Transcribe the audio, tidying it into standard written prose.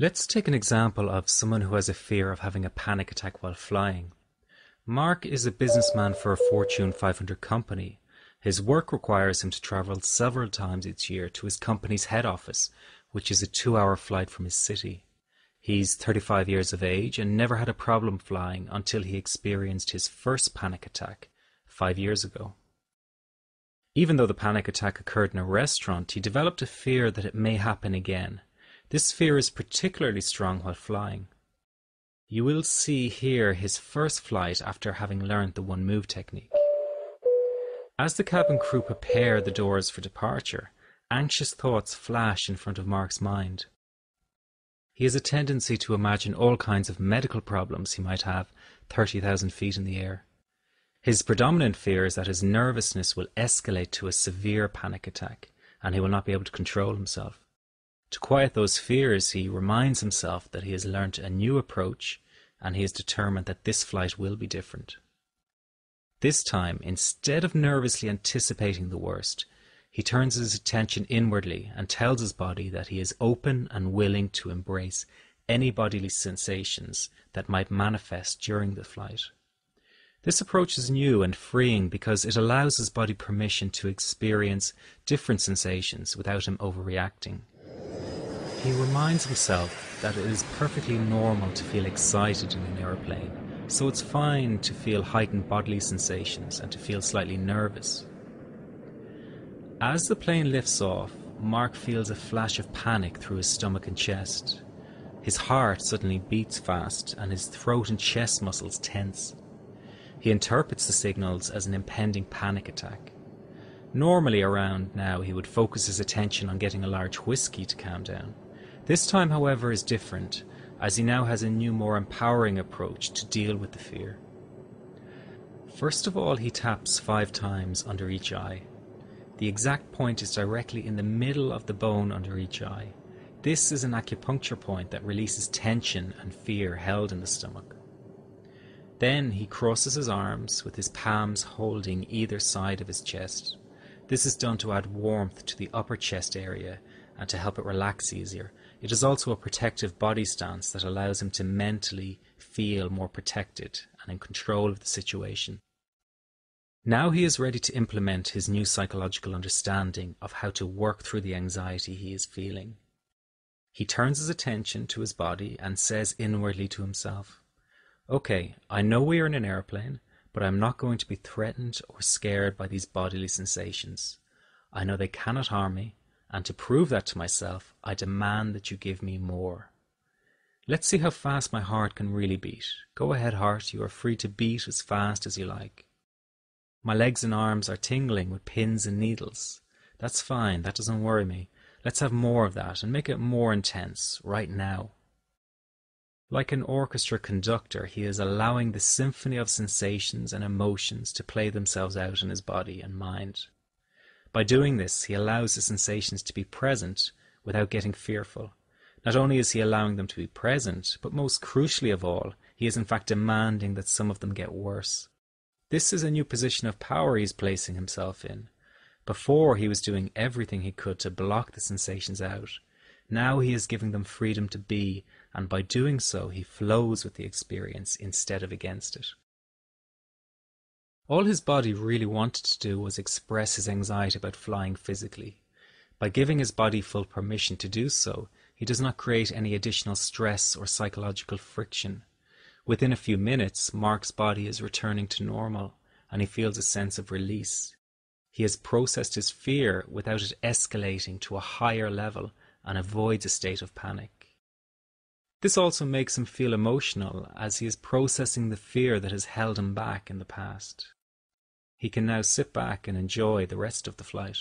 Let's take an example of someone who has a fear of having a panic attack while flying. Mark is a businessman for a Fortune 500 company. His work requires him to travel several times each year to his company's head office, which is a 2-hour flight from his city. He's 35 years of age and never had a problem flying until he experienced his first panic attack 5 years ago. Even though the panic attack occurred in a restaurant, he developed a fear that it may happen again. This fear is particularly strong while flying. You will see here his first flight after having learned the one move technique. As the cabin crew prepare the doors for departure, anxious thoughts flash in front of Mark's mind. He has a tendency to imagine all kinds of medical problems he might have 30,000 feet in the air. His predominant fear is that his nervousness will escalate to a severe panic attack, and he will not be able to control himself. To quiet those fears, he reminds himself that he has learnt a new approach, and he is determined that this flight will be different. This time, instead of nervously anticipating the worst, he turns his attention inwardly and tells his body that he is open and willing to embrace any bodily sensations that might manifest during the flight. This approach is new and freeing because it allows his body permission to experience different sensations without him overreacting. He reminds himself that it is perfectly normal to feel excited in an airplane, so it's fine to feel heightened bodily sensations and to feel slightly nervous. As the plane lifts off, Mark feels a flash of panic through his stomach and chest. His heart suddenly beats fast and his throat and chest muscles tense. He interprets the signals as an impending panic attack. Normally around now he would focus his attention on getting a large whiskey to calm down. This time, however, is different, as he now has a new, more empowering approach to deal with the fear. First of all, he taps 5 times under each eye. The exact point is directly in the middle of the bone under each eye. This is an acupuncture point that releases tension and fear held in the stomach. Then he crosses his arms with his palms holding either side of his chest. This is done to add warmth to the upper chest area and to help it relax easier. It is also a protective body stance that allows him to mentally feel more protected and in control of the situation. Now he is ready to implement his new psychological understanding of how to work through the anxiety he is feeling. He turns his attention to his body and says inwardly to himself, "Okay, I know we are in an airplane, but I'm not going to be threatened or scared by these bodily sensations. I know they cannot harm me, and to prove that to myself, I demand that you give me more. Let's see how fast my heart can really beat. Go ahead, heart, you are free to beat as fast as you like. My legs and arms are tingling with pins and needles. That's fine, that doesn't worry me. Let's have more of that and make it more intense, right now." Like an orchestra conductor, he is allowing the symphony of sensations and emotions to play themselves out in his body and mind. By doing this, he allows the sensations to be present without getting fearful. Not only is he allowing them to be present, but most crucially of all, he is in fact demanding that some of them get worse. This is a new position of power he is placing himself in. Before, he was doing everything he could to block the sensations out. Now he is giving them freedom to be, and by doing so, he flows with the experience instead of against it. All his body really wanted to do was express his anxiety about flying physically. By giving his body full permission to do so, he does not create any additional stress or psychological friction. Within a few minutes, Mark's body is returning to normal, and he feels a sense of release. He has processed his fear without it escalating to a higher level and avoids a state of panic. This also makes him feel emotional, as he is processing the fear that has held him back in the past. He can now sit back and enjoy the rest of the flight.